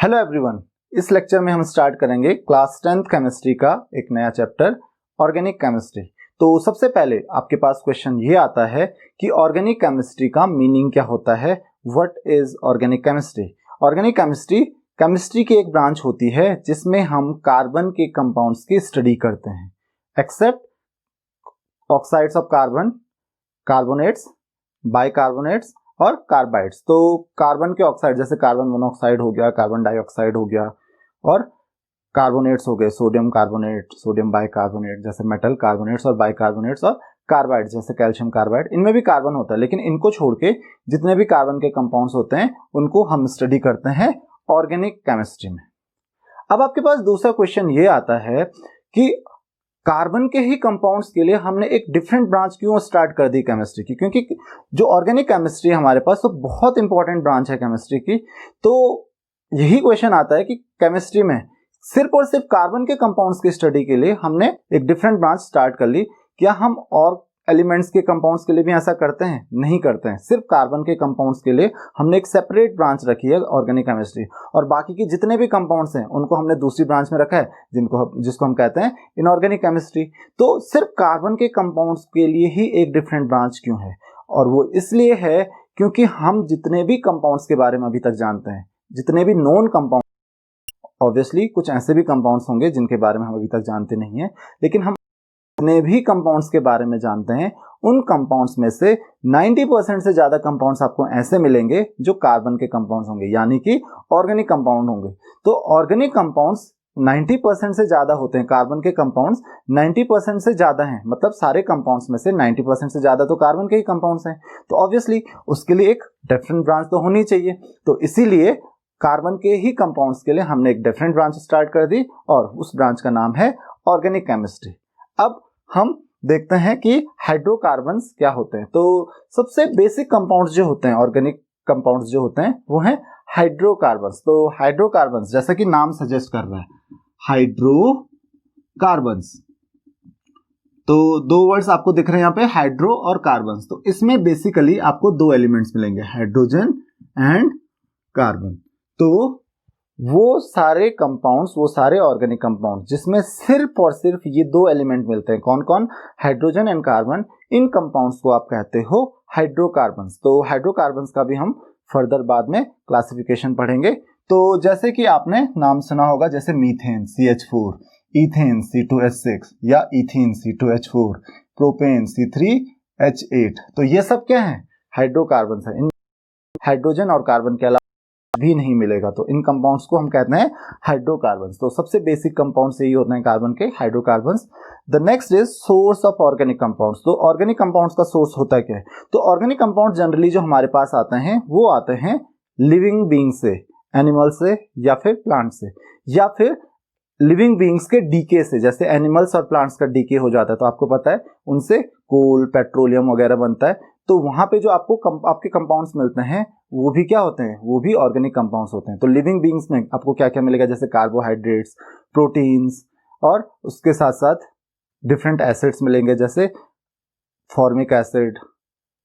Hello everyone, इस lecture में हम स्टार्ट करेंगे क्लास 10th केमिस्ट्री का एक नया चैप्टर ऑर्गेनिक केमिस्ट्री। तो सबसे पहले आपके पास क्वेश्चन ये आता है कि ऑर्गेनिक केमिस्ट्री का मीनिंग क्या होता है। What is organic chemistry? Organic chemistry की एक ब्रांच होती है जिसमें हम कार्बन के कंपाउंड्स की स्टडी करते हैं, except oxides of carbon, carbonates, bicarbonates और कार्बाइड्स। तो कार्बन के ऑक्साइड जैसे कार्बन मोनोऑक्साइड हो गया, कार्बन डाइऑक्साइड हो गया, और कार्बोनेट्स हो गए, सोडियम कार्बोनेट, सोडियम बाइकार्बोनेट जैसे मेटल कार्बोनेट्स, और बाइकार्बोनेट्स, और कार्बाइड जैसे कैल्शियम कार्बाइड। इनमें भी कार्बन होता है, लेकिन इनको छोड़ के जितने भी कार्बन के कंपाउंड्स होते हैं उनको हम स्टडी करते हैं ऑर्गेनिक केमिस्ट्री में। अब आपके पास दूसरा क्वेश्चन ये आता है कि कार्बन के ही कंपाउंड्स के लिए हमने एक डिफरेंट ब्रांच क्यों स्टार्ट कर दी केमिस्ट्री की? क्योंकि जो ऑर्गेनिक केमिस्ट्री हमारे पास तो बहुत इंपॉर्टेंट ब्रांच है केमिस्ट्री की। तो यही क्वेश्चन आता है कि केमिस्ट्री में सिर्फ और सिर्फ कार्बन के कंपाउंड्स की स्टडी के लिए हमने एक डिफरेंट ब्रांच स्टार्ट कर ली। क्या हम और एलिमेंट्स के कंपाउंड्स के लिए भी ऐसा करते हैं? नहीं करते हैं। सिर्फ कार्बन के कंपाउंड्स के लिए हमने एक सेपरेट ब्रांच रखी है ऑर्गेनिक केमिस्ट्री, और बाकी के जितने भी कंपाउंड्स हैं उनको हमने दूसरी ब्रांच में रखा है जिसको हम कहते हैं इनऑर्गेनिक केमिस्ट्री। तो सिर्फ कार्बन के कंपाउंड्स के लिए ही एक डिफरेंट ब्रांच क्यों है? और वो इसलिए है क्योंकि हम जितने भी कंपाउंड्स के बारे में अभी तक जानते हैं, जितने भी नोन कंपाउंड, ऑब्वियसली कुछ ऐसे भी कंपाउंड्स होंगे जिनके बारे में हम अभी तक जानते नहीं हैं, लेकिन हम जितने भी कंपाउंड्स के बारे में जानते हैं उन कंपाउंड्स में से 90% से ज्यादा कंपाउंड्स आपको ऐसे मिलेंगे जो कार्बन के कंपाउंड्स होंगे, यानी कि ऑर्गेनिक कंपाउंड होंगे। तो ऑर्गेनिक कंपाउंड्स 90% से ज्यादा होते हैं, कार्बन के कंपाउंड्स 90% से ज्यादा हैं, मतलब सारे कंपाउंड्स में से 90% से ज्यादा तो कार्बन के ही कंपाउंड्स हैं। तो ऑब्वियसली उसके लिए एक डिफरेंट ब्रांच तो होनी चाहिए। तो इसीलिए कार्बन के ही कंपाउंड्स के लिए हमने एक डिफरेंट ब्रांच स्टार्ट कर दी, और उस ब्रांच का नाम है ऑर्गेनिक केमिस्ट्री। अब हम देखते हैं कि हाइड्रोकार्बन्स क्या होते हैं। तो सबसे बेसिक कंपाउंड्स जो होते हैं, ऑर्गेनिक कंपाउंड्स जो होते हैं, वो हैं हाइड्रोकार्बन्स। तो हाइड्रोकार्बन्स जैसा कि नाम सजेस्ट कर रहा है, हाइड्रोकार्बन्स। तो दो वर्ड्स आपको दिख रहे हैं यहाँ पे, हाइड्रो और कार्बन्स। तो इसमें बेसिकली आपको दो एलिमेंट्स मिलेंगे, हाइड्रोजन एंड कार्बन। तो वो सारे कंपाउंड्स, वो सारे ऑर्गेनिक कंपाउंड्स जिसमें सिर्फ और सिर्फ ये दो एलिमेंट मिलते हैं, कौन कौन? Hydrogen and carbon. In compounds को आप कहते हो हाइड्रोकार्बन्स। तो हाइड्रोकार्बन्स का भी हम फर्दर बाद में क्लासिफिकेशन पढ़ेंगे। तो जैसे कि आपने नाम सुना होगा, जैसे मीथेन CH4, इथेन C2H6, या इथीन C2H4, प्रोपेन C3H8। तो ये सब क्या है? हाइड्रोकार्बन्स है। इन हाइड्रोजन और कार्बन के अलावा भी नहीं मिलेगा, तो इन कंपाउंड्स को हम कहते हैं हाइड्रोकार्बन्स। तो सबसे बेसिक कंपाउंड्स यही होते हैं कार्बन के, hydrocarbons. The next is source of organic compounds. तो ऑर्गेनिक कंपाउंड्स का सोर्स होता है क्या है? तो ऑर्गेनिक कंपाउंड जनरली जो हमारे पास आते हैं वो आते हैं लिविंग बींग से, एनिमल से, या फिर प्लांट से, या फिर लिविंग बींग्स के डीके से। जैसे एनिमल्स और प्लांट्स का डीके हो जाता है तो आपको पता है उनसे कोल, पेट्रोलियम वगैरह बनता है। तो वहां पे जो आपको आपके कंपाउंड्स मिलते हैं वो भी क्या होते हैं? वो भी ऑर्गेनिक कंपाउंड्स होते हैं। तो लिविंग बींग्स में आपको क्या क्या मिलेगा? जैसे कार्बोहाइड्रेट्स, प्रोटीन्स, और उसके साथ साथ डिफरेंट एसिड्स मिलेंगे, जैसे formic acid,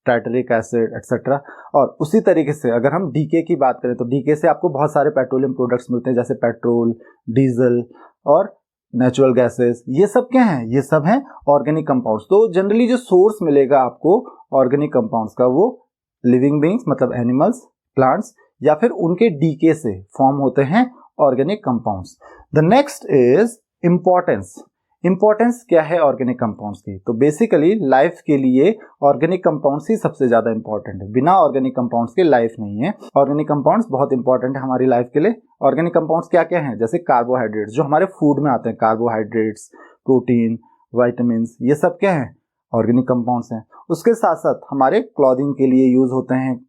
tartaric acid, etcetera. और उसी तरीके से अगर हम डीके की बात करें तो डीके से आपको बहुत सारे पेट्रोलियम प्रोडक्ट्स मिलते हैं, जैसे पेट्रोल, डीजल और नेचुरल गैसेस। ये सब क्या हैं? ये सब हैं ऑर्गेनिक कंपाउंड्स। तो जनरली जो सोर्स मिलेगा आपको ऑर्गेनिक कंपाउंड्स का, वो लिविंग बींग्स मतलब एनिमल्स, प्लांट्स, या फिर उनके डीके से फॉर्म होते हैं organic compounds. The next is importance. Importance क्या है ऑर्गेनिक कंपाउंड्स की? तो बेसिकली लाइफ के लिए ऑर्गेनिक कंपाउंड्स ही सबसे ज्यादा इंपॉर्टेंट है। बिना ऑर्गेनिक कंपाउंड्स के लाइफ नहीं है। ऑर्गेनिक कंपाउंड्स बहुत इंपॉर्टेंट है हमारी लाइफ के लिए। ऑर्गेनिक कंपाउंड्स क्या क्या हैं? जैसे कार्बोहाइड्रेट्स जो हमारे फूड में आते हैं, कार्बोहाइड्रेट्स, प्रोटीन, विटामिन, ये सब क्या है? ऑर्गेनिक कंपाउंड्स हैं। उसके साथ साथ हमारे क्लॉथिंग के लिए यूज होते हैं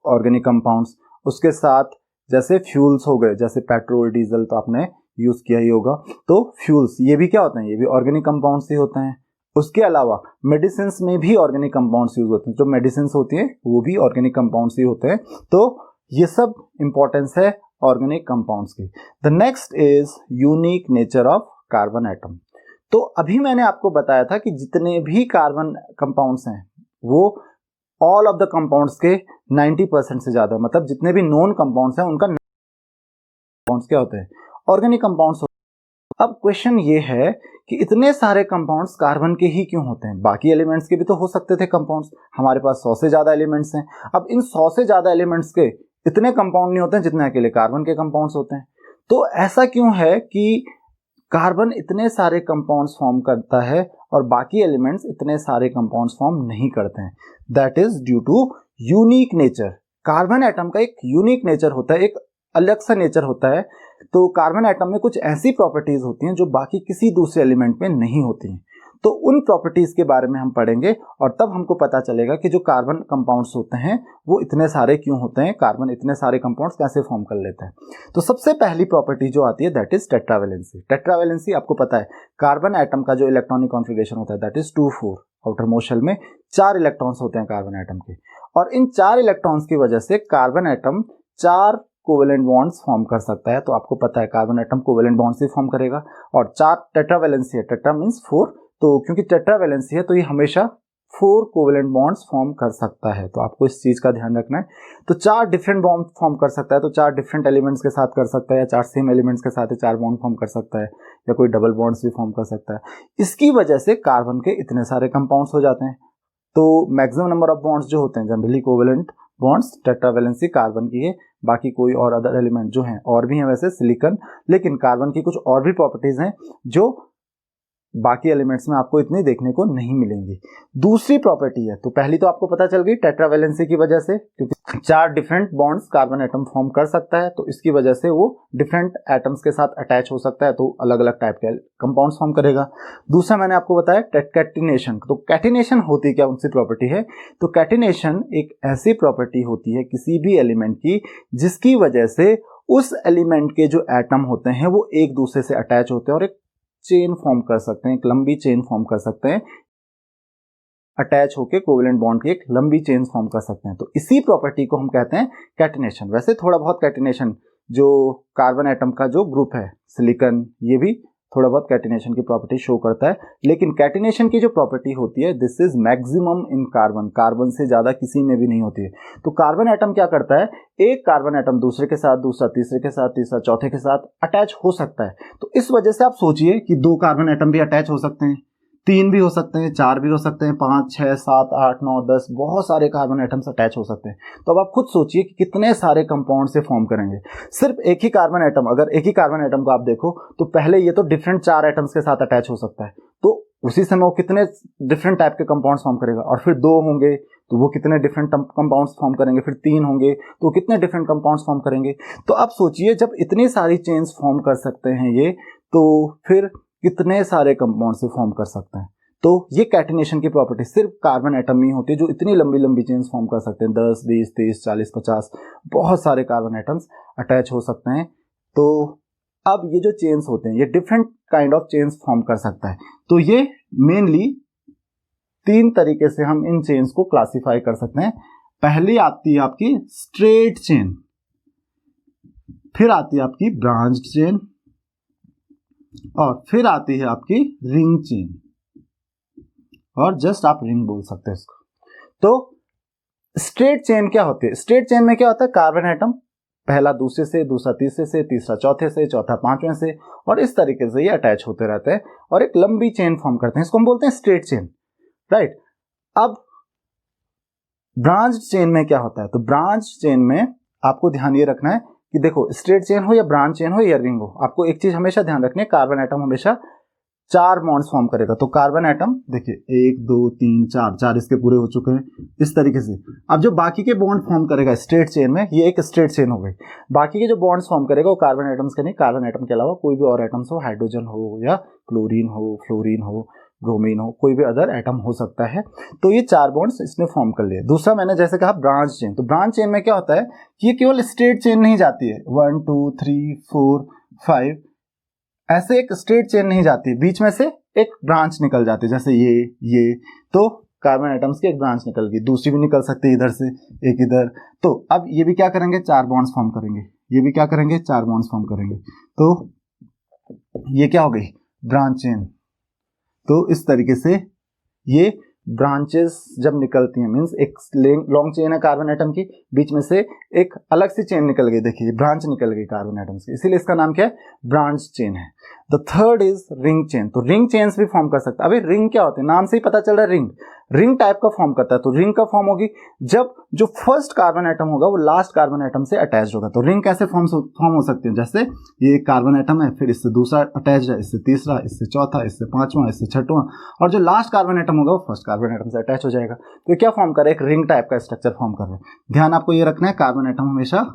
ऑर्गेनिक कंपाउंड्स। उसके साथ जैसे फ्यूल्स हो गए, जैसे पेट्रोल, डीजल, तो आपने यूज किया ही होगा। तो फ्यूल्स ये भी क्या होते हैं? ये भी ऑर्गेनिक कंपाउंड्स ही होते हैं। उसके अलावा मेडिसिन में भी ऑर्गेनिक कंपाउंड्स यूज होते हैं। जो मेडिसिन होती है वो भी ऑर्गेनिक कंपाउंड्स ही होते हैं। तो ये सब इंपॉर्टेंस है ऑर्गेनिक कंपाउंड्स की। The next is unique nature of carbon atom. तो अभी मैंने आपको बताया था कि जितने भी कार्बन कंपाउंड्स हैं वो ऑल ऑफ द कंपाउंड्स के 90% से ज्यादा, मतलब जितने भी नोन कंपाउंड्स हैं उनका कंपाउंड्स क्या होते हैं? Organic compounds. अब क्वेश्चन ये है कि इतने सारे कंपाउंड्स कार्बन के ही क्यों होते हैं? बाकी एलिमेंट्स के भी तो हो सकते थे कंपाउंड्स, हमारे पास 100 से ज्यादा एलिमेंट्स हैं। अब इन 100 से ज्यादा एलिमेंट्स के इतने कंपाउंड नहीं होते हैं जितने अकेले कार्बन के कंपाउंड्स होते हैं। तो ऐसा क्यों है कि कार्बन इतने सारे कंपाउंड्स फॉर्म करता है और बाकी एलिमेंट्स इतने सारे कंपाउंड्स फॉर्म नहीं करते हैं? That is due to unique nature. Carbon atom का एक यूनिक नेचर होता है, एक अलग सा नेचर होता है। तो कार्बन एटम में कुछ ऐसी प्रॉपर्टीज होती हैं जो बाकी किसी दूसरे एलिमेंट में नहीं होती हैं। तो उन प्रॉपर्टीज के बारे में हम पढ़ेंगे और तब हमको पता चलेगा कि जो कार्बन कंपाउंड्स होते हैं वो इतने सारे क्यों होते हैं, कार्बन इतने सारे कंपाउंड्स कैसे फॉर्म कर लेते हैं। तो सबसे पहली प्रॉपर्टी जो आती है दैट इज टेट्रावैलेंसी। टेट्रावैलेंसी आपको पता है, कार्बन एटम का जो इलेक्ट्रॉनिक कॉन्फ़िगरेशन होता है that is 2-4। Outermost shell में 4 इलेक्ट्रॉन्स होते हैं कार्बन एटम के, और इन 4 इलेक्ट्रॉन्स की वजह से carbon atom 4 covalent bonds form कर सकता है। तो आपको पता है कार्बन एटम कोवेलेंट बॉन्ड्स ही फॉर्म करेगा, और 4 टेट्रावैलेंसी है, टेट्रा मींस 4, तो क्योंकि टेट्रावैलेंसी है तो ये हमेशा 4 कोवेलेंट बॉन्ड्स फॉर्म कर सकता है। तो आपको इस चीज का ध्यान रखना है। तो 4 डिफरेंट बॉन्ड फॉर्म कर सकता है, तो 4 डिफरेंट एलिमेंट्स के साथ कर सकता है, या 4 सेम एलिमेंट्स के साथ 4 बॉन्ड फॉर्म कर सकता है, या कोई डबल बॉन्ड्स भी फॉर्म कर सकता है। इसकी वजह से कार्बन के इतने सारे कंपाउंड्स हो जाते हैं। तो मैक्सिमम नंबर ऑफ बॉन्ड्स जो होते हैं generally covalent bonds tetravalency carbon की है, बाकी कोई और अदर एलिमेंट जो हैं और भी हैं वैसे सिलिकॉन, लेकिन कार्बन की कुछ और भी प्रॉपर्टीज हैं जो बाकी एलिमेंट्स में आपको इतनी देखने को नहीं मिलेंगी। दूसरी प्रॉपर्टी है, तो पहली तो आपको पता चल गई टेट्रावैलेंसी की वजह से, क्योंकि 4 different bonds carbon atom form कर सकता है, तो इसकी वजह से वो डिफरेंट एटम्स के साथ अटैच हो सकता है, तो अलग अलग टाइप के कंपाउंड्स फॉर्म करेगा। दूसरा मैंने आपको बताया कैटिनेशन। तो कैटिनेशन होती क्या, उनसी प्रॉपर्टी है। तो कैटिनेशन एक ऐसी प्रॉपर्टी होती है किसी भी एलिमेंट की जिसकी वजह से उस एलिमेंट के जो एटम होते हैं वो एक दूसरे से अटैच होते हैं और एक चेन फॉर्म कर सकते हैं, एक लंबी चेन फॉर्म कर सकते हैं, अटैच होके कोवेलेंट बॉन्ड की एक लंबी चेन फॉर्म कर सकते हैं। तो इसी प्रॉपर्टी को हम कहते हैं कैटिनेशन। वैसे थोड़ा बहुत कैटिनेशन जो कार्बन एटम का जो ग्रुप है सिलिकॉन, ये भी थोड़ा बहुत कैटिनेशन की प्रॉपर्टी शो करता है, लेकिन कैटिनेशन की जो प्रॉपर्टी होती है this is maximum in carbon, carbon से ज्यादा किसी में भी नहीं होती है। तो कार्बन एटम क्या करता है, एक कार्बन एटम दूसरे के साथ, दूसरा तीसरे के साथ, तीसरा चौथे के साथ अटैच हो सकता है। तो इस वजह से आप सोचिए कि 2 कार्बन एटम भी अटैच हो सकते हैं, 3 भी हो सकते हैं, 4 भी हो सकते हैं, 5, 6, 7, 8, 9, 10, बहुत सारे कार्बन एटम्स अटैच हो सकते हैं। तो अब आप खुद सोचिए कि कितने सारे कंपाउंड से फॉर्म करेंगे। सिर्फ एक ही कार्बन एटम, अगर एक ही कार्बन एटम को आप देखो तो पहले ये तो डिफरेंट 4 एटम्स के साथ अटैच हो सकता है, तो उसी समय वो कितने डिफरेंट टाइप के कंपाउंड्स फॉर्म करेगा। और फिर 2 होंगे तो वो कितने डिफरेंट कंपाउंड्स फॉर्म करेंगे, फिर 3 होंगे तो कितने डिफरेंट कंपाउंड्स फॉर्म करेंगे। तो आप सोचिए जब इतनी सारी चेन्स फॉर्म कर सकते हैं ये, तो फिर कितने सारे कंपाउंड से फॉर्म कर सकते हैं। तो ये कैटिनेशन की प्रॉपर्टी सिर्फ कार्बन एटम में होती है जो इतनी लंबी लंबी चेन्स फॉर्म कर सकते हैं, 10, 20, 30, 40, 50, बहुत सारे कार्बन एटम्स अटैच हो सकते हैं। तो अब ये जो चेन्स होते हैं ये different kind of chains form कर सकता है। तो ये मेनली 3 तरीके से हम इन चेन्स को क्लासिफाई कर सकते हैं। पहली आती है आपकी स्ट्रेट चेन, फिर आती है आपकी ब्रांच चेन, और फिर आती है आपकी रिंग चेन, और जस्ट आप रिंग बोल सकते हैं इसको। तो स्ट्रेट चेन क्या होती है, स्ट्रेट चेन में क्या होता है, कार्बन एटम पहला दूसरे से, दूसरा तीसरे से, तीसरा चौथे से, चौथा पांचवें से, और इस तरीके से ये अटैच होते रहते हैं और एक लंबी चेन फॉर्म करते हैं, इसको हम बोलते हैं स्ट्रेट चेन, राइट। अब ब्रांच चेन में क्या होता है, तो ब्रांच चेन में आपको ध्यान ये रखना है कि देखो स्ट्रेट चेन हो या ब्रांच चेन हो या रिंग हो, आपको एक चीज हमेशा ध्यान रखनी है, कार्बन एटम हमेशा 4 बॉन्ड्स फॉर्म करेगा। तो कार्बन एटम देखिए 1, 2, 3, 4 इसके पूरे हो चुके हैं इस तरीके से। अब जो बाकी के बॉन्ड फॉर्म करेगा स्ट्रेट चेन में, ये एक स्ट्रेट चेन हो गई, बाकी के जो बॉन्ड्स फॉर्म करेगा वो कार्बन एटम्स के नहीं, कार्बन एटम के अलावा कोई भी और एटम्स हो, हाइड्रोजन हो या क्लोरीन हो, फ्लोरीन हो, ब्रोमीन हो, कोई भी अदर एटम हो सकता है। तो ये 4 बॉन्ड्स इसने फॉर्म कर लिए। दूसरा मैंने जैसे कहा ब्रांच चेन, तो ब्रांच चेन में क्या होता है कि ये केवल स्ट्रेट चेन नहीं जाती है, 1, 2, 3, 4, 5 ऐसे एक स्ट्रेट चेन नहीं जाती, बीच में से एक ब्रांच निकल जाती है, जैसे ये तो कार्बन एटम्स की एक ब्रांच निकल गई, दूसरी भी निकल सकती है इधर से, एक इधर। तो अब ये भी क्या करेंगे, 4 बॉन्ड्स फॉर्म करेंगे, ये भी क्या करेंगे, 4 बॉन्ड्स फॉर्म करेंगे। तो ये क्या हो गई, ब्रांच चेन। तो इस तरीके से ये ब्रांचेस जब निकलती हैं, मींस एक लॉन्ग चेन है कार्बन एटम की, बीच में से एक अलग सी चेन निकल गई, देखिए ब्रांच निकल गई कार्बन एटम्स की, इसीलिए इसका नाम क्या है, ब्रांच चेन है। The third is ring chain. तो रिंग चेन्स भी फॉर्म कर सकता है। अभी रिंग क्या होते हैं, नाम से ही पता चल रहा है, रिंग टाइप का फॉर्म करता है। तो रिंग का फॉर्म होगी जब जो फर्स्ट कार्बन एटम होगा वो लास्ट कार्बन एटम से अटैच होगा। तो रिंग कैसे फॉर्म हो सकती है, जैसे ये एक कार्बन एटम है, फिर इससे दूसरा अटैच है, इससे तीसरा, इससे चौथा, इससे पांचवा, इससे छठवां, और जो लास्ट कार्बन एटम होगा वो फर्स्ट कार्बन एटम से अटैच हो जाएगा। तो क्या फॉर्म कर रहे हैं, एक रिंग टाइप का स्ट्रक्चर फॉर्म कर रहे हैं। ध्यान आपको ये रखना है, कार्बन एटम हमेशा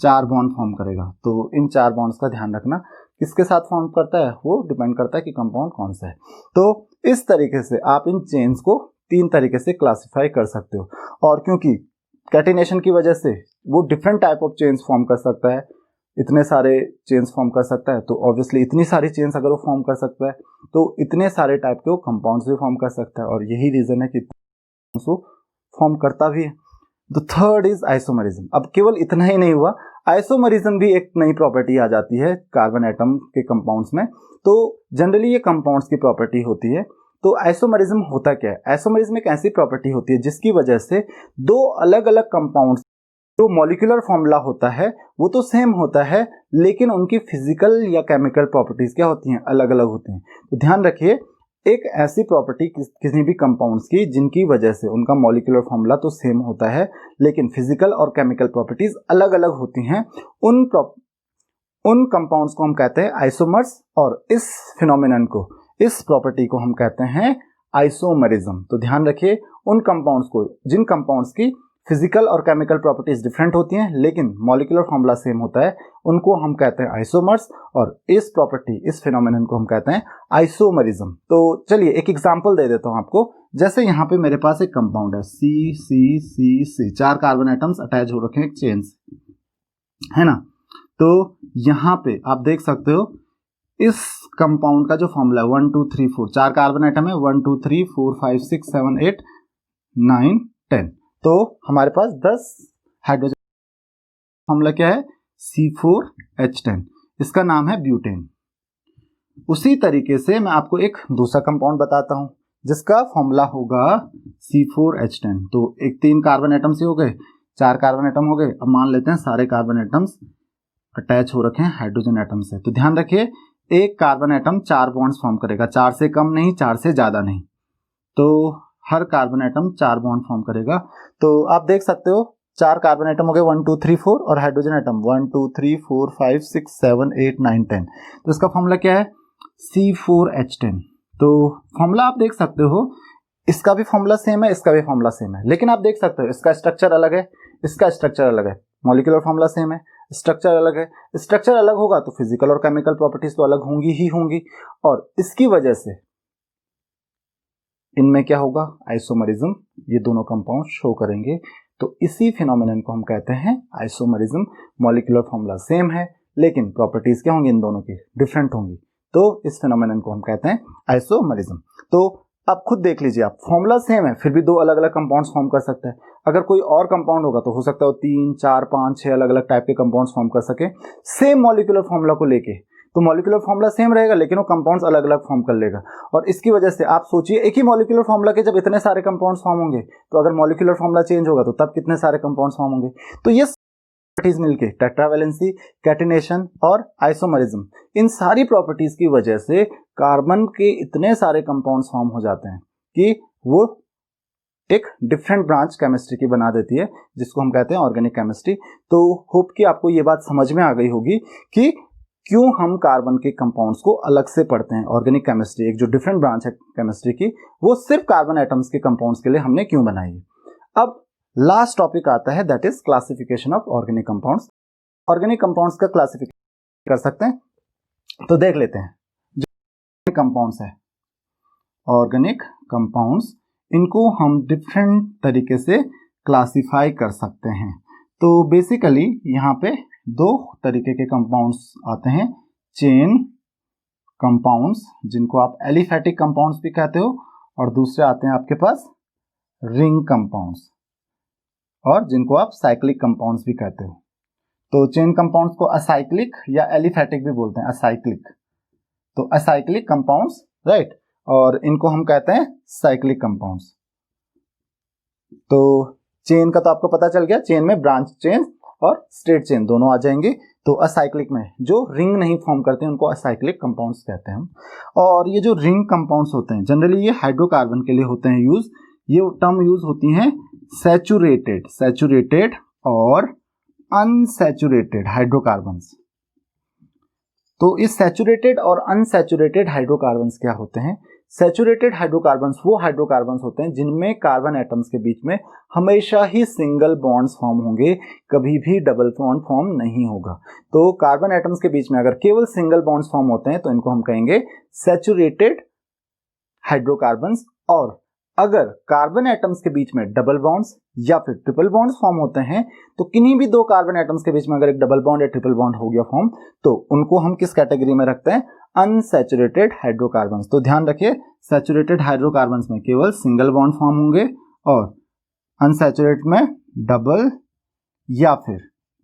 4 बॉन्ड फॉर्म करेगा। तो इन 4 बॉन्ड्स का ध्यान रखना, किसके साथ फॉर्म करता है, वो डिपेंड करता है कि कंपाउंड कौन सा है। तो इस तरीके से आप इन चेन्स को 3 तरीके से क्लासिफाई कर सकते हो। और क्योंकि कैटिनेशन की वजह से वो different type of chains form कर सकता है, इतने सारे चेन्स फॉर्म कर सकता है, तो ऑब्वियसली इतनी सारी चेन्स अगर वो फॉर्म कर सकता है तो इतने सारे टाइप के वो कंपाउंड्स भी फॉर्म कर सकता है, और यही रीजन है कि वो फॉर्म करता भी है। The third is isomerism. अब केवल इतना ही नहीं हुआ, आइसोमरिज्म भी एक नई प्रॉपर्टी आ जाती है कार्बन एटम के कंपाउंड्स में। तो जनरली ये कंपाउंड्स की प्रॉपर्टी होती है। तो आइसोमरिज्म होता क्या है, आइसोमरिज्म एक ऐसी प्रॉपर्टी होती है जिसकी वजह से 2 अलग अलग कंपाउंड्स, जो मॉलिक्यूलर फॉर्मूला होता है वो तो सेम होता है, लेकिन उनकी फिजिकल या केमिकल प्रॉपर्टीज क्या होती हैं, अलग अलग होती हैं। तो ध्यान रखिए, एक ऐसी प्रॉपर्टी किसी भी कंपाउंड्स की जिनकी वजह से उनका मॉलिक्यूलर फॉर्मूला तो सेम होता है लेकिन फिजिकल और केमिकल प्रॉपर्टीज अलग अलग होती हैं, उन कंपाउंड्स को हम कहते हैं आइसोमर्स, और इस फिनोमिनन को, इस प्रॉपर्टी को हम कहते हैं आइसोमरिज्म। तो ध्यान रखिए, उन कंपाउंड्स को, जिन कंपाउंड्स की फिजिकल और केमिकल प्रॉपर्टीज डिफरेंट होती हैं लेकिन मॉलिक्यूलर फॉर्मूला सेम होता है, उनको हम कहते हैं आइसोमर्स, और इस प्रॉपर्टी, इस फिनोमेनन को हम कहते हैं आइसोमरिज्म। तो चलिए एक एग्जांपल दे देता हूं आपको। जैसे यहाँ पे मेरे पास एक कंपाउंड है C, 4 कार्बन एटम्स अटैच हो रखे हैं एक चेन से, है ना। तो यहाँ पे आप देख सकते हो इस कंपाउंड का जो फॉर्मूला है 1 2 3 4, 4 कार्बन एटम है, 1 2 3 4 5 6 7 8 9 10। तो हमारे पास 10 हाइड्रोजन, फॉर्मूला क्या है, C4H10, इसका नाम है ब्यूटेन। उसी तरीके से मैं आपको एक दूसरा कंपाउंड बताता हूं जिसका फॉर्मूला होगा C4H10। तो एक 3 कार्बन एटम्स ही हो गए, 4 कार्बन एटम हो गए। अब मान लेते हैं सारे कार्बन एटम्स अटैच हो रखे हैं हाइड्रोजन एटम से। तो ध्यान रखिए, एक कार्बन एटम 4 बॉन्ड्स फॉर्म करेगा, 4 से कम नहीं, 4 से ज्यादा नहीं। तो हर कार्बन एटम 4 बॉन्ड फॉर्म करेगा। तो आप देख सकते हो 4 कार्बन एटम हो गए 1 2 3 4, और हाइड्रोजन एटम 1 2 3 4 5 6 7 8 9 10। तो इसका फॉर्मूला क्या है, C4H10। तो फॉर्मूला आप देख सकते हो, इसका भी फॉर्मूला सेम है, इसका भी फॉर्मूला सेम है, लेकिन आप देख सकते हो इसका स्ट्रक्चर अलग है, इसका स्ट्रक्चर अलग है। मॉलिक्यूलर फॉर्मूला सेम है, स्ट्रक्चर अलग है। स्ट्रक्चर अलग होगा तो फिजिकल और केमिकल प्रॉपर्टीज तो अलग होंगी ही होंगी, और इसकी वजह से इनमें क्या होगा, आइसोमरिज्म, ये दोनों कंपाउंड शो करेंगे। तो इसी फिनोमेनन को हम कहते हैं आइसोमरिज्म। मॉलिक्यूलर फॉर्मूला सेम है लेकिन प्रॉपर्टीज क्या होंगी, इन दोनों की डिफरेंट होंगी, तो इस फिनोमेनन को हम कहते हैं आइसोमरिज्म। तो आप खुद देख लीजिए, आप फॉर्मूला सेम है फिर भी 2 अलग अलग कंपाउंड्स फॉर्म कर सकते हैं। अगर कोई और कंपाउंड होगा तो हो सकता है 3 4 5 6 अलग अलग टाइप के कंपाउंड्स फॉर्म कर सके सेम मॉलिक्यूलर फॉर्मूला को लेके। तो मॉलिक्यूलर फॉर्मूला सेम रहेगा लेकिन वो कंपाउंड्स अलग अलग फॉर्म कर लेगा, और इसकी वजह से आप सोचिए एक ही मॉलिक्यूलर फॉर्मूला के जब इतने सारे कंपाउंड्स फॉर्म होंगे, तो अगर मॉलिक्यूलर फॉर्मूला चेंज होगा तो तब कितने सारे कंपाउंड्स फॉर्म होंगे। तो ये प्रॉपर्टीज मिलके, टेट्रावैलेंसी, कैटिनेशन और आइसोमरिज्म, इन सारी प्रॉपर्टीज की वजह से कार्बन के इतने सारे कंपाउंड्स फॉर्म हो जाते हैं कि वो एक डिफरेंट ब्रांच केमिस्ट्री की बना देती है, जिसको हम कहते हैं ऑर्गेनिक केमिस्ट्री। तो होप कि आपको ये बात समझ में आ गई होगी कि क्यों हम कार्बन के कंपाउंड्स को अलग से पढ़ते हैं। ऑर्गेनिक केमिस्ट्री एक जो डिफरेंट ब्रांच है केमिस्ट्री की, वो सिर्फ कार्बन एटम्स के कंपाउंड्स के लिए हमने क्यों बनाई है। अब लास्ट टॉपिक आता है, that is classification of organic compounds. Organic compounds का क्लासिफिकेशन कर सकते हैं, तो देख लेते हैं। जो कंपाउंड्स है ऑर्गेनिक कंपाउंड्स, इनको हम डिफरेंट तरीके से क्लासिफाई कर सकते हैं। तो बेसिकली यहाँ पे 2 तरीके के कंपाउंड्स आते हैं, चेन कंपाउंड्स जिनको आप एलिफैटिक कंपाउंड्स भी कहते हो, और दूसरे आते हैं आपके पास रिंग कंपाउंड्स, और जिनको आप साइक्लिक कंपाउंड्स भी कहते हो। तो चेन कंपाउंड्स को असाइक्लिक या एलिफैटिक भी बोलते हैं, असाइक्लिक। तो असाइक्लिक कंपाउंड्स, राइट, और इनको हम कहते हैं साइक्लिक कंपाउंड्स। तो चेन का तो आपको पता चल गया, चेन में ब्रांच चेन और स्ट्रेट चेन दोनों आ जाएंगे। तो असाइक्लिक में जो रिंग नहीं फॉर्म करते हैं उनको असाइक्लिक कंपाउंड्स कहते हैं हम। और ये जो रिंग कंपाउंड्स होते हैं जनरली ये हाइड्रोकार्बन के लिए होते हैं यूज। ये टर्म यूज होती हैं सैचुरेटेड और अनसैचुरेटेड हाइड्रोकार्बन्स। तो इस सैचुरेटेड और अनसैचुरेटेड हाइड्रोकार्बन्स क्या होते हैं? सैचुरेटेड हाइड्रोकार्बन्स वो हाइड्रोकार्बन्स होते हैं जिनमें कार्बन एटम्स के बीच में हमेशा ही सिंगल बॉन्ड्स फॉर्म होंगे, कभी भी डबल बॉन्ड फॉर्म नहीं होगा। तो कार्बन एटम्स के बीच में अगर केवल सिंगल बॉन्ड्स फॉर्म होते हैं तो इनको हम कहेंगे सैचुरेटेड हाइड्रोकार्बन्स। और अगर कार्बन एटम्स के बीच में डबल बॉन्ड्स या फिर ट्रिपल बॉन्ड्स फॉर्म होते हैं तो किन्हीं भी दो कार्बन एटम्स के बीच में अगर एक डबल बॉन्ड या ट्रिपल बॉन्ड हो गया फॉर्म तो उनको हम किस कैटेगरी में रखते हैं? Unsaturated hydrocarbons. तो ध्यान रखिए सैचुरेटेड हाइड्रोकार्बन्स में केवल सिंगल बॉन्ड फॉर्म होंगे और अनसैचुरेटेड में डबल या फिर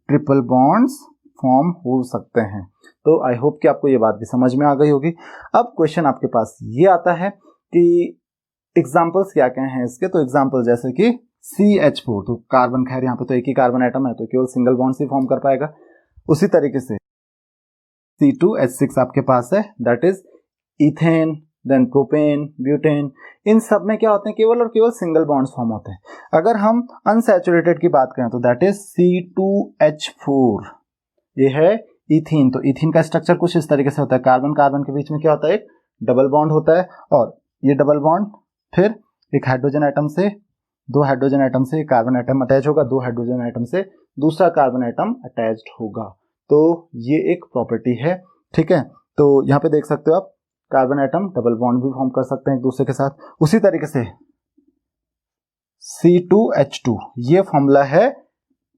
ट्रिपल बॉन्ड्स फॉर्म हो सकते हैं। तो आई होप कि आपको ये बात भी समझ में आ गई होगी। अब क्वेश्चन आपके पास ये आता है कि एग्जाम्पल्स क्या क्या हैं इसके। तो एग्जाम्पल जैसे कि CH4, तो कार्बन, खैर यहाँ पे तो एक ही कार्बन एटम है तो केवल सिंगल बॉन्ड से फॉर्म कर पाएगा। उसी तरीके से C2H6 आपके पास है, that is ethane, then propane, butane, इन सब में क्या होते हैं? केवल और केवल सिंगल बॉन्ड्स फॉर्म होते हैं। अगर हम अनसैचुरेटेड की बात करें तो दैट इज C2H4, ये है इथीन। तो इथीन का स्ट्रक्चर कुछ इस तरीके से होता है, कार्बन कार्बन के बीच में क्या होता है? एक डबल बॉन्ड होता है और ये डबल बॉन्ड फिर एक हाइड्रोजन एटम से, दो हाइड्रोजन एटम से कार्बन एटम अटैच होगा, दो हाइड्रोजन एटम से दूसरा कार्बन एटम अटैच्ड होगा। तो ये एक प्रॉपर्टी है, ठीक है। तो यहाँ पे देख सकते हो आप कार्बन एटम डबल बॉन्ड भी फॉर्म कर सकते हैं एक दूसरे के साथ। उसी तरीके से C2H2 ये फॉर्मूला है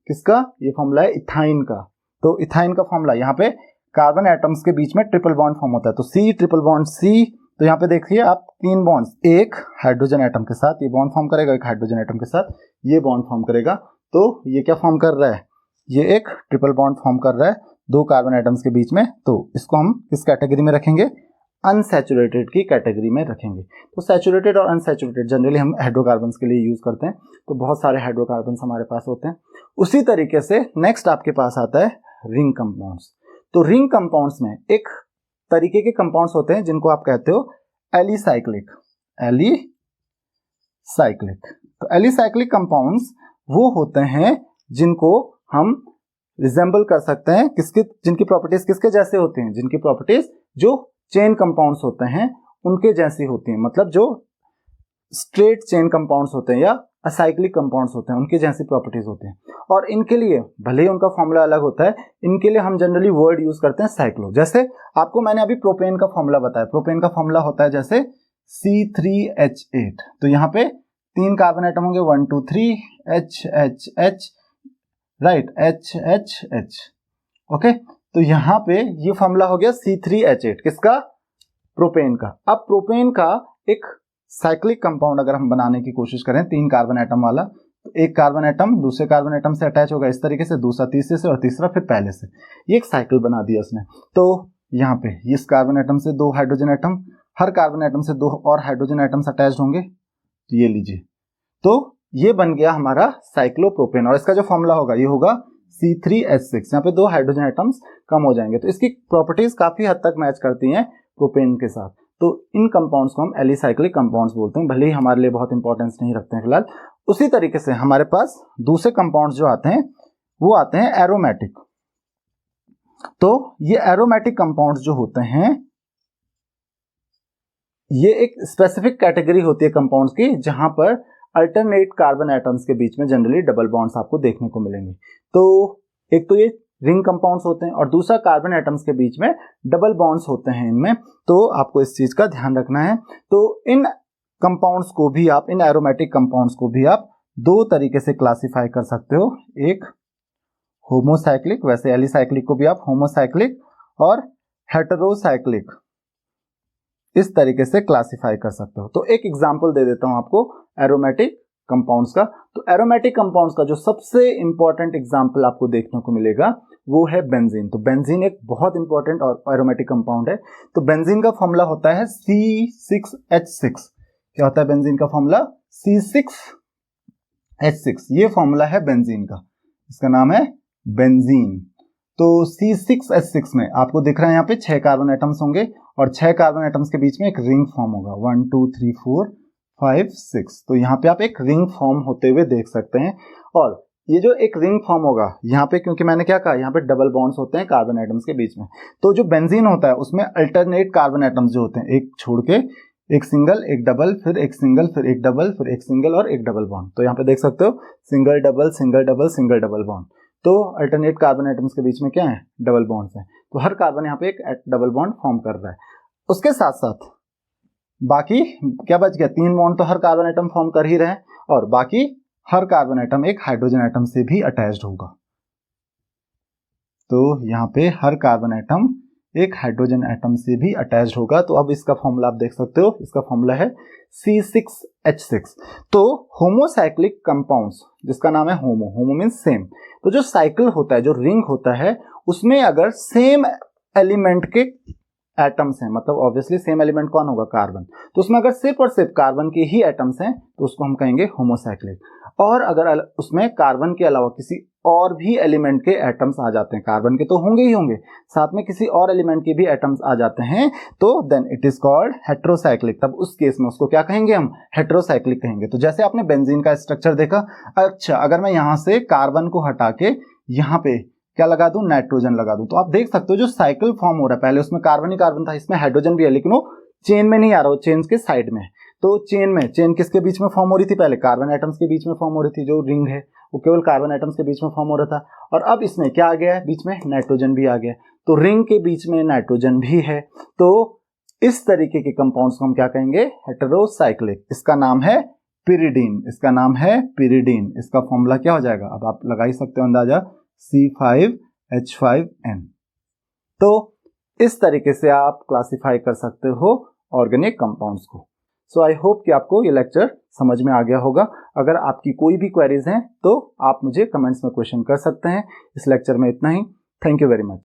किसका? ये फॉर्मूला है इथाइन का। तो इथाइन का फॉर्मूला, यहाँ पे कार्बन एटम्स के बीच में ट्रिपल बॉन्ड फॉर्म होता है तो C ट्रिपल बॉन्ड C। तो यहाँ पे देखिए आप तीन बॉन्ड्स, एक हाइड्रोजन एटम के साथ ये बॉन्ड फॉर्म करेगा, एक हाइड्रोजन एटम के साथ ये बॉन्ड फॉर्म करेगा। तो ये क्या फॉर्म कर रहा है? ये एक ट्रिपल बॉन्ड फॉर्म कर रहा है दो कार्बन एटम्स के बीच में। तो इसको हम किस कैटेगरी में रखेंगे? अनसैचुरेटेड की कैटेगरी में रखेंगे। तो सैचुरेटेड और अनसैचुरेटेड जनरली हम हाइड्रोकार्बन्स के लिए यूज करते हैं। तो बहुत सारे हाइड्रोकार्बन्स हमारे पास होते हैं। उसी तरीके से नेक्स्ट आपके पास आता है रिंग कंपाउंड्स। तो रिंग कंपाउंड्स में एक तरीके के कंपाउंड्स होते हैं जिनको आप कहते हो एलिसाइक्लिक। तो एलिसाइक्लिक कंपाउंड्स वो होते हैं जिनको हम रिजेंबल कर सकते हैं किसके, जिनकी प्रॉपर्टीज किसके जैसे होती हैं? जिनकी प्रॉपर्टीज जो चेन कंपाउंड्स होते हैं उनके जैसी होती हैं, मतलब जो स्ट्रेट चेन कंपाउंड्स होते हैं या असाइक्लिक कंपाउंड्स होते हैं उनके जैसी प्रॉपर्टीज होती हैं। और इनके लिए भले ही उनका फॉर्मूला अलग होता है, इनके लिए हम जनरली वर्ड यूज करते हैं साइक्लो। जैसे आपको मैंने अभी प्रोपेन का फॉर्मूला बताया, प्रोपेन का फॉर्मूला होता है जैसे C3H8। तो यहाँ पे तीन कार्बन एटम होंगे 1 2 3 HHH, राइट, HHH, ओके। तो यहाँ पे ये फॉर्मूला हो गया C3H8 किसका? प्रोपेन का। अब प्रोपेन का एक साइक्लिक कंपाउंड अगर हम बनाने की कोशिश करें तीन कार्बन एटम वाला, तो एक कार्बन एटम दूसरे कार्बन एटम से अटैच होगा इस तरीके से, दूसरा तीसरे से और तीसरा फिर पहले से। ये एक साइकिल बना दिया उसने। तो यहाँ पे इस कार्बन एटम से दो हाइड्रोजन एटम, हर कार्बन एटम से दो और हाइड्रोजन एटम्स अटैच होंगे। तो ये लीजिए, तो ये बन गया हमारा साइक्लोप्रोपेन। और इसका जो फॉर्मूला होगा ये होगा C3H6। यहाँ पे दो हाइड्रोजन एटम्स कम हो जाएंगे। तो इसकी प्रॉपर्टीज काफी हद तक मैच करती हैं प्रोपेन के साथ। तो इन कंपाउंड्स को हम एलिसाइक्लिक कंपाउंड्स बोलते हैं, भले ही हमारे लिए बहुत इंपॉर्टेंस नहीं रखते हैं फिलहाल। उसी तरीके से हमारे पास दूसरे कंपाउंड्स जो आते हैं वो आते हैं एरोमेटिक। तो ये एरोमेटिक कंपाउंड्स जो होते हैं ये एक स्पेसिफिक कैटेगरी होती है कंपाउंड्स की, जहां पर अल्टरनेट कार्बन एटम्स के बीच में जनरली डबल बॉन्ड्स आपको देखने को मिलेंगे। तो एक तो ये रिंग कंपाउंड्स होते हैं और दूसरा कार्बन एटम्स के बीच में डबल बॉन्ड्स होते हैं इनमें। तो आपको इस चीज का ध्यान रखना है। तो इन कंपाउंड्स को भी आप, इन एरोमेटिक कंपाउंड्स को भी आप दो तरीके से क्लासिफाई कर सकते हो, एक होमोसाइक्लिक, वैसे एलिसाइक्लिक को भी आप होमोसाइक्लिक और हेटेरोसाइक्लिक इस तरीके से क्लासिफाई कर सकते हो। तो एक एग्जांपल दे देता हूं आपको एरोमेटिक कंपाउंड्स का। तो एरोमेटिक कंपाउंड्स का जो सबसे इंपॉर्टेंट एग्जांपल आपको देखने को मिलेगा वो है बेंजीन। तो बेंजीन एक बहुत इंपॉर्टेंट और एरोमेटिक कंपाउंड है। तो बेंजीन का फॉर्मूला होता है C6H6। क्या होता है बेंजीन का फॉर्मूला? C6H6। ये फॉर्मूला है बेंजीन का, इसका नाम है बेंजीन। तो C6H6 में आपको दिख रहा है यहाँ पे 6 कार्बन एटम्स होंगे और 6 कार्बन एटम्स के बीच में एक रिंग फॉर्म होगा, 1 2 3 4 5 6। तो यहाँ पे आप एक रिंग फॉर्म होते हुए देख सकते हैं। और ये जो एक रिंग फॉर्म होगा यहाँ पे, क्योंकि मैंने क्या कहा यहाँ पे डबल बॉन्ड्स होते हैं कार्बन एटम्स के बीच में, तो जो बेंजीन होता है उसमें अल्टरनेट कार्बन एटम्स जो होते हैं, एक छोड़ के एक सिंगल, एक डबल, फिर एक सिंगल, फिर एक डबल, फिर एक सिंगल और एक डबल बॉन्ड। तो यहाँ पे देख सकते हो single double single double single double bond. तो अल्टरनेट कार्बन एटम्स के बीच में क्या है? डबल बॉन्ड्स हैं। तो हर कार्बन यहाँ पे एक डबल बॉन्ड फॉर्म कर रहा है। उसके साथ साथ बाकी क्या बच गया? 3 बॉन्ड तो हर कार्बन एटम फॉर्म कर ही रहे हैं और बाकी हर कार्बन एटम एक हाइड्रोजन एटम से भी अटैच्ड होगा। तो यहाँ पे हर कार्बन एटम एक हाइड्रोजन एटम से भी अटैच्ड होगा। तो अब इसका फॉर्मूला आप देख सकते हो, इसका फॉर्मूला है C6H6। तो होमोसाइक्लिक कंपाउंड्स जिसका नाम है होमो, होमो मीन्स सेम। तो जो साइकिल होता है, जो रिंग होता है, उसमें अगर सेम एलिमेंट के एटम्स हैं, मतलब ऑब्वियसली सेम एलिमेंट कौन होगा? कार्बन। तो उसमें अगर सिर्फ और सिर्फ कार्बन के ही एटम्स हैं तो उसको हम कहेंगे होमोसाइक्लिक। और अगर उसमें कार्बन के अलावा किसी और भी एलिमेंट के एटम्स आ जाते हैं, कार्बन के तो होंगे ही होंगे, साथ में किसी और एलिमेंट के भी एटम्स आ जाते हैं, तो then it is called heterocyclic. तब उस केस में उसको क्या कहेंगे? हम हेट्रोसाइक्लिक कहेंगे। तो जैसे आपने बेंजीन का स्ट्रक्चर देखा, अच्छा अगर मैं यहां से कार्बन को हटा के यहाँ पे क्या लगा दूं? नाइट्रोजन लगा दूं, तो आप देख सकते हो जो साइकिल फॉर्म हो रहा है, पहले उसमें कार्बन ही कार्बन था, इसमें हाइड्रोजन भी है, लेकिन वो चेन में नहीं आ रहा, वो चेन के साइड में। तो चेन किसके बीच में फॉर्म हो रही थी? पहले कार्बन एटम्स के बीच में फॉर्म हो रही थी। जो रिंग है वो केवल कार्बन एटम्स के बीच में फॉर्म हो रहा था, और अब इसमें क्या आ गया है? बीच में नाइट्रोजन भी आ गया। तो रिंग के बीच में नाइट्रोजन भी है। तो इस तरीके के कंपाउंड्स को हम क्या कहेंगे? हेटेरोसाइक्लिक। इसका नाम है पिरिडीन, इसका नाम है पिरिडीन। इसका फॉर्मूला क्या हो जाएगा? अब आप लगा ही सकते हो अंदाजा, C5H5N। तो इस तरीके से आप क्लासिफाई कर सकते हो ऑर्गेनिक कंपाउंड्स को। सो आई होप कि आपको ये लेक्चर समझ में आ गया होगा। अगर आपकी कोई भी क्वेरीज हैं तो आप मुझे कमेंट्स में क्वेश्चन कर सकते हैं। इस लेक्चर में इतना ही। Thank you very much.